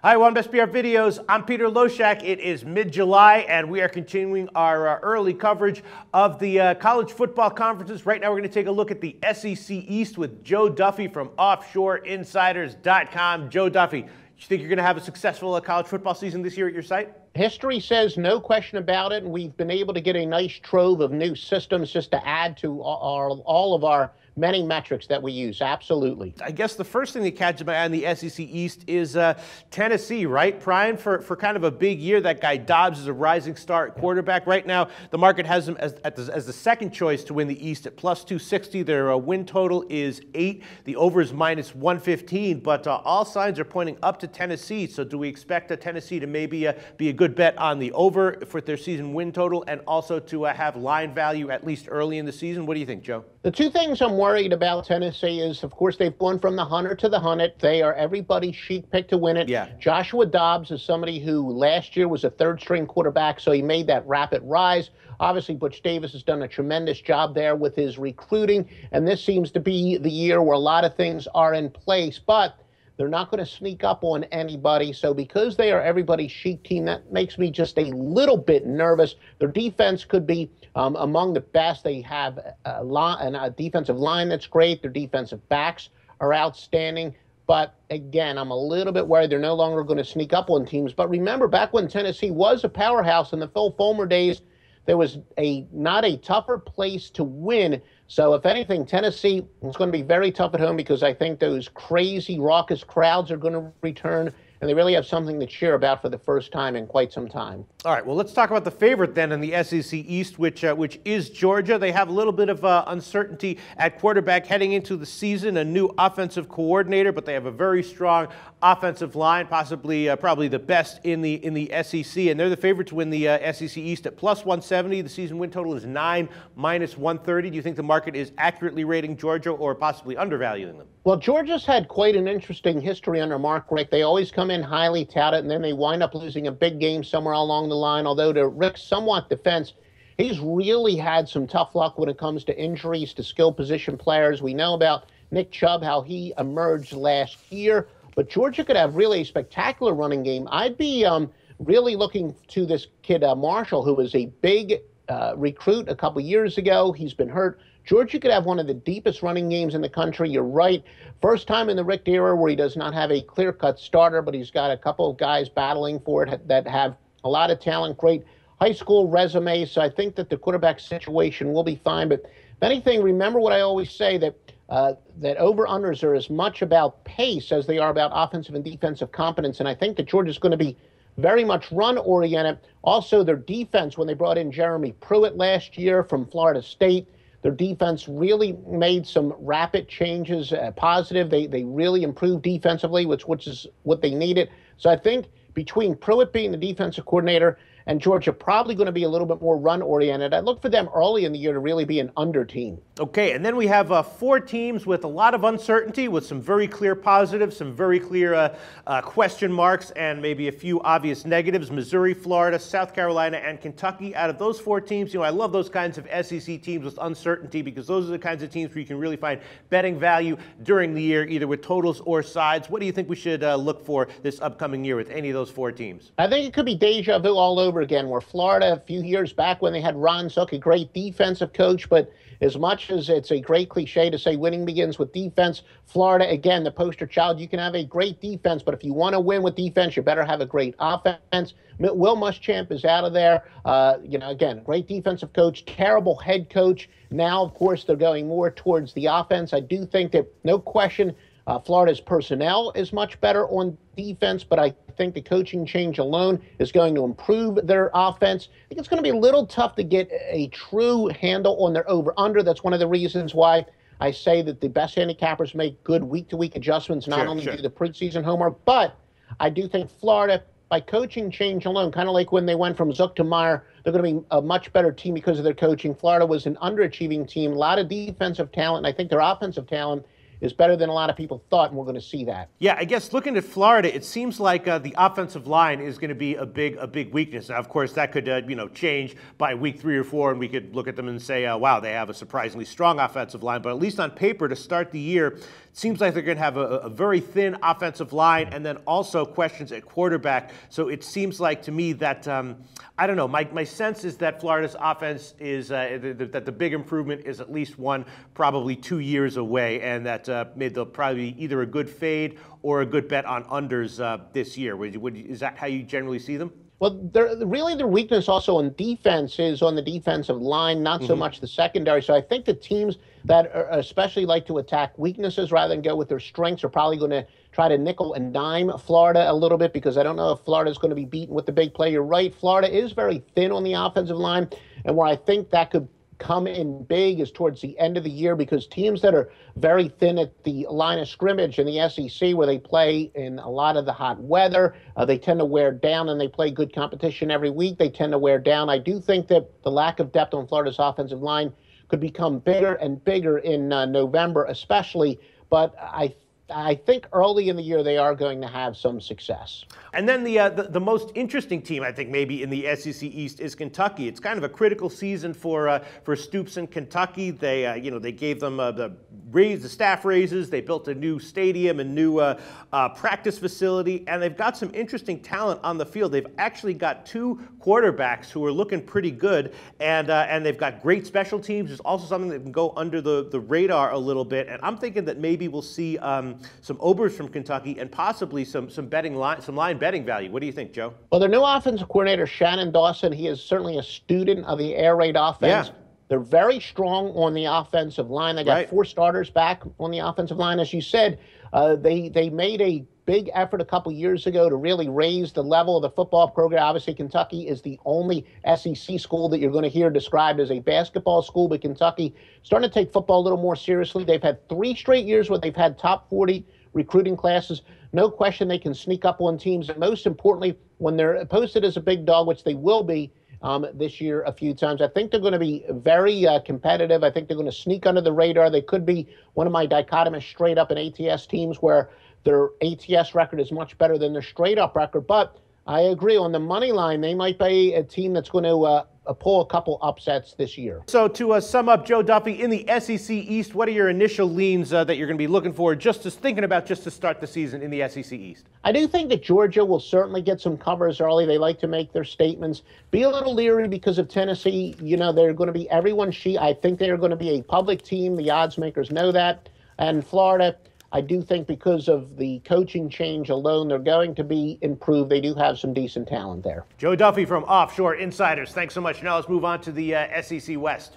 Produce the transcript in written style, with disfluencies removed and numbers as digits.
Hi, welcome to SBR Videos. I'm Peter Loshak. It is mid-July, and we are continuing our early coverage of the college football conferences. Right now, we're going to take a look at the SEC East with Joe Duffy from OffshoreInsiders.com. Joe Duffy, you think you're going to have a successful college football season this year at your site? History says no question about it, and we've been able to get a nice trove of new systems just to add to all of our many metrics that we use. Absolutely. I guess the first thing that catches my eye on the SEC East is Tennessee, right? Primed for kind of a big year. That guy Dobbs is a rising star at quarterback. Right now, the market has him as the second choice to win the East at plus 260. Their win total is 8. The over is minus 115, but all signs are pointing up to Tennessee. So do we expect Tennessee to maybe be a good bet on the over for their season win total and also to have line value at least early in the season? What do you think, Joe? The two things I'm worried about Tennessee is, of course, they've gone from the hunter to the hunted. They are everybody's chic pick to win it. Yeah. Joshua Dobbs is somebody who last year was a third-string quarterback, so he made that rapid rise. Obviously, Butch Davis has done a tremendous job there with his recruiting, and this seems to be the year where a lot of things are in place, but they're not going to sneak up on anybody. So because they are everybody's chic team, that makes me just a little bit nervous. Their defense could be among the best. They have a defensive line that's great. Their defensive backs are outstanding. But again, I'm a little bit worried they're no longer going to sneak up on teams. But remember, back when Tennessee was a powerhouse in the Phil Fulmer days, there was not a tougher place to win. So if anything, Tennessee is going to be very tough at home because I think those crazy, raucous crowds are going to return, and they really have something to cheer about for the first time in quite some time. All right, well, let's talk about the favorite then in the SEC East, which is Georgia. They have a little bit of uncertainty at quarterback heading into the season, a new offensive coordinator, but they have a very strong offensive line, possibly probably the best in the SEC, and they're the favorite to win the SEC East at plus 170. The season win total is 9, minus 130. Do you think the market is accurately rating Georgia or possibly undervaluing them? Well, Georgia's had quite an interesting history under Mark Richt. They always come in highly touted, and then they wind up losing a big game somewhere along the line. Although to Rick's somewhat defense, he's really had some tough luck when it comes to injuries to skill position players. We know about Nick Chubb, how he emerged last year. But Georgia could have really a spectacular running game. I'd be really looking to this kid, Marshall, who was a big recruit a couple years ago. He's been hurt. Georgia could have one of the deepest running games in the country. You're right. First time in the Richt era where he does not have a clear-cut starter, but he's got a couple of guys battling for it that have a lot of talent, great high school resumes. So I think that the quarterback situation will be fine. But if anything, remember what I always say, that over-unders are as much about pace as they are about offensive and defensive competence. And I think that Georgia's going to be very much run-oriented. Also, their defense, when they brought in Jeremy Pruitt last year from Florida State, their defense really made some rapid changes, positive. They really improved defensively, which is what they needed. So I think between Pruitt being the defensive coordinator and Georgia probably going to be a little bit more run-oriented, I look for them early in the year to really be an under team. Okay, and then we have 4 teams with a lot of uncertainty, with some very clear positives, some very clear question marks, and maybe a few obvious negatives. Missouri, Florida, South Carolina, and Kentucky. Out of those 4 teams, I love those kinds of SEC teams with uncertainty because those are the kinds of teams where you can really find betting value during the year, either with totals or sides. What do you think we should look for this upcoming year with any of those 4 teams? I think it could be deja vu all over again, where Florida a few years back when they had Ron Zook, a great defensive coach, but as much as it's a great cliche to say winning begins with defense, Florida, again, the poster child. You can have a great defense, but if you want to win with defense, you better have a great offense. Will Muschamp is out of there. Again, great defensive coach, terrible head coach. Now, of course, they're going more towards the offense. I do think that, no question, Florida's personnel is much better on defense, but I think the coaching change alone is going to improve their offense. I think it's going to be a little tough to get a true handle on their over-under. That's one of the reasons why I say that the best handicappers make good week-to-week adjustments, not only do the preseason homework, but I do think Florida, by coaching change alone, kind of like when they went from Zook to Meyer, they're going to be a much better team because of their coaching. Florida was an underachieving team, a lot of defensive talent, and I think their offensive talent is better than a lot of people thought, and we're going to see that. Yeah, I guess looking at Florida, it seems like the offensive line is going to be a big weakness. Now, of course, that could change by week 3 or 4, and we could look at them and say, wow, they have a surprisingly strong offensive line. But at least on paper, to start the year, it seems like they're going to have a very thin offensive line, and then also questions at quarterback. So it seems like to me that I don't know. My sense is that Florida's offense is that the big improvement is at least probably 2 years away, and that they'll probably be either a good fade or a good bet on unders this year. Is that how you generally see them? Well, really their weakness also on defense is on the defensive line, not so much the secondary. So I think the teams that especially like to attack weaknesses rather than go with their strengths are probably going to try to nickel and dime Florida a little bit, because I don't know if Florida is going to be beaten with the big play. You're right. Florida is very thin on the offensive line, and where I think that could come in big is towards the end of the year, because teams that are very thin at the line of scrimmage in the SEC, where they play in a lot of the hot weather, they tend to wear down, and they play good competition every week. They tend to wear down. I do think that the lack of depth on Florida's offensive line could become bigger and bigger in November especially, but I think early in the year they are going to have some success. And then the most interesting team, I think, maybe in the SEC East is Kentucky. It's kind of a critical season for Stoops in Kentucky. They they gave them the staff raises. They built a new stadium, a new practice facility, and they've got some interesting talent on the field. They've actually got 2 quarterbacks who are looking pretty good, and they've got great special teams. There's also something that can go under the radar a little bit, and I'm thinking that maybe we'll see some overs from Kentucky and possibly some line betting value. What do you think, Joe? Well, their new offensive coordinator, Shannon Dawson, he is certainly a student of the air raid offense. Yeah. They're very strong on the offensive line. They got 4 starters back on the offensive line. As you said, they made a big effort a couple years ago to really raise the level of the football program. Obviously, Kentucky is the only SEC school that you're going to hear described as a basketball school, but Kentucky starting to take football a little more seriously. They've had 3 straight years where they've had top 40 recruiting classes. No question they can sneak up on teams, and most importantly, when they're posted as a big dog, which they will be this year a few times, I think they're going to be very competitive. I think they're going to sneak under the radar. They could be one of my dichotomous straight-up and ATS teams where their ATS record is much better than their straight-up record. But I agree, on the money line, they might be a team that's going to pull a couple upsets this year. So to sum up, Joe Duffy, in the SEC East, what are your initial leans that you're going to be looking for, thinking about to start the season in the SEC East? I do think that Georgia will certainly get some covers early. They like to make their statements. Be a little leery because of Tennessee. They're going to be everyone's sheet. I think they are going to be a public team. The odds makers know that. And Florida, I do think because of the coaching change alone, they're going to be improved. They do have some decent talent there. Joe Duffy from Offshore Insiders. Thanks so much. Now let's move on to the SEC West.